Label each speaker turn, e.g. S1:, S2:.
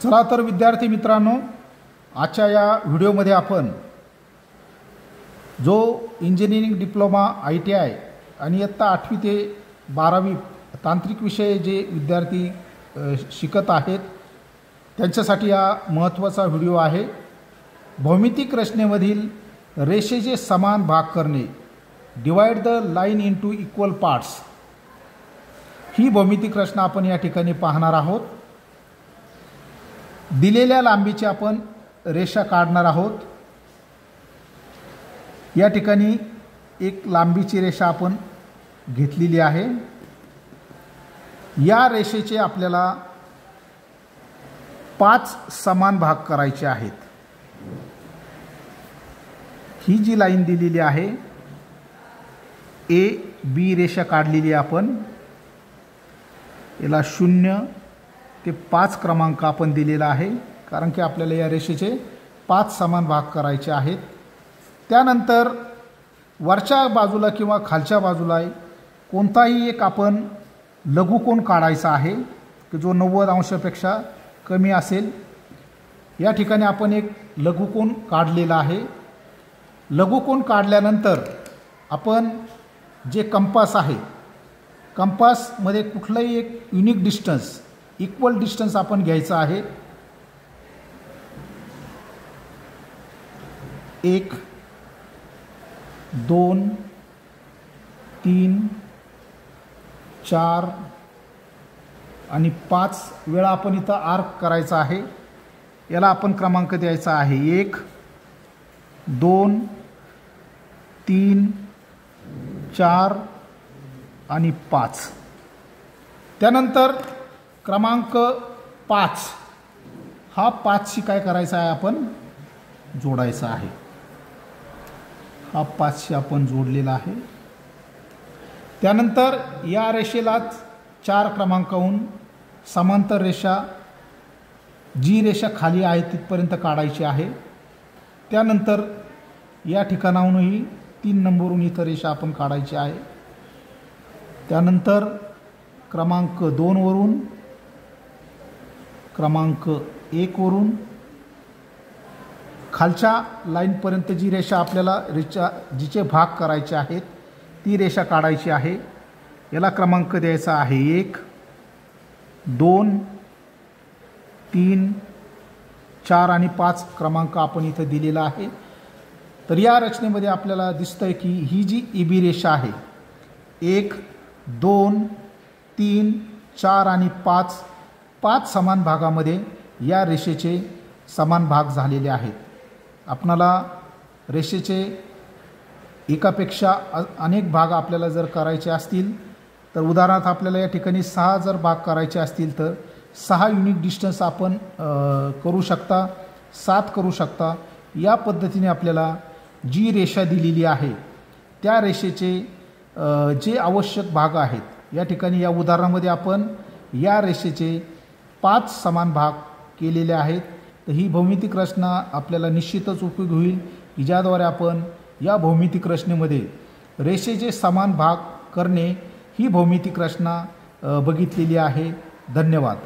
S1: चला तर विद्यार्थी मित्रांनो, आजच्या या व्हिडिओमध्ये आपण जो इंजिनिअरिंग डिप्लोमा ITI आणि इयत्ता 8वी ते 12वी तांत्रिक विषय जे विद्यार्थी शिकत आहेत त्यांच्यासाठी हा महत्त्वाचा व्हिडिओ आहे। भौमितिक रचनेमधील रेषेचे समान भाग करणे, divide the line into equal parts, ही भौमितिक रचना आपण या ठिकाणी पाहणार आहोत। दिलेल्या लांबीची आपण रेषा काढणार आहोत। या ठिकाणी एक लांबीची रेषा आपण घेतलेली आहे। या रेषेचे आपल्याला 5 समान भाग करायचे आहेत। ही जी लाईन दिलेली आहे AB रेषा काढलेली आपण, याला 0 ते 5 क्रमांक आपण दिलेला आहे, कारण की आपल्याला या रेषेचे 5 समान भाग करायचे आहेत। त्यानंतर वरच्या बाजूला किंवा खालच्या बाजूला कोणताही एक आपण लघुकोन काढायचा आहे की जो 90 अंशापेक्षा कमी असेल। या ठिकाणी आपण एक लघुकोन काढलेला आहे। लघुकोन काढल्यानंतर आपण जे कंपास आहे, कंपासमध्ये कुठलाही एक युनिक डिस्टन्स, इक्वल डिस्टन्स आपण घ्यायचा आहे। 1 2 3 4 आणि 5 वेळा आपण इथं आर्क करायचा आहे। याला आपण क्रमांक द्यायचा आहे 1 2 3 4 आणि 5। त्यानंतर क्रमांक 5 हा 5शी काय करायचा आहे, आपण जोडायचा आहे। हा 5शी आपण जोडलेला आहे। त्यानंतर या रेषेलाच 4 क्रमांकाहून समांतर रेषा, जी रेषा खाली आहे तिथपर्यंत काढायची आहे। त्यानंतर या ठिकाणाहूनही 3 नंबरहून इथं रेषा आपण काढायची आहे। त्यानंतर क्रमांक 2 वरून, क्रमांक 1 वरून खालच्या लाईनपर्यंत जी रेषा आपल्याला जिचे भाग करायचे आहेत ती रेषा काढायची आहे। याला क्रमांक द्यायचा आहे 1 2 3 4 आणि 5 क्रमांक आपण इथं दिलेला आहे। तर या रचनेमध्ये आपल्याला दिसतंय की ही जी AB रेषा आहे 1 2 3 4 आणि 5 समान भागामध्ये या रेषेचे समान भाग झालेले आहेत। आपणाला रेषेचे एकापेक्षा अनेक भाग आपल्याला जर करायचे असतील तर उदाहरणार्थ आपल्याला या ठिकाणी 6 जर भाग करायचे असतील तर 6 युनिक डिस्टन्स आपण करू शकता, 7 करू शकता। या पद्धतीने आपल्याला जी रेषा दिलेली आहे त्या रेषेचे जे आवश्यक भाग आहेत, या ठिकाणी या उदाहरणामध्ये आपण या रेषेचे 5 समान भाग केलेले आहेत। तर ही भौमितिक रचना आपल्याला निश्चितच उपयोगी होईल की ज्याद्वारे आपण या भौमितिक रचनेमध्ये रेषेचे समान भाग करणे ही भौमितिक रचना बघितलेली आहे। धन्यवाद।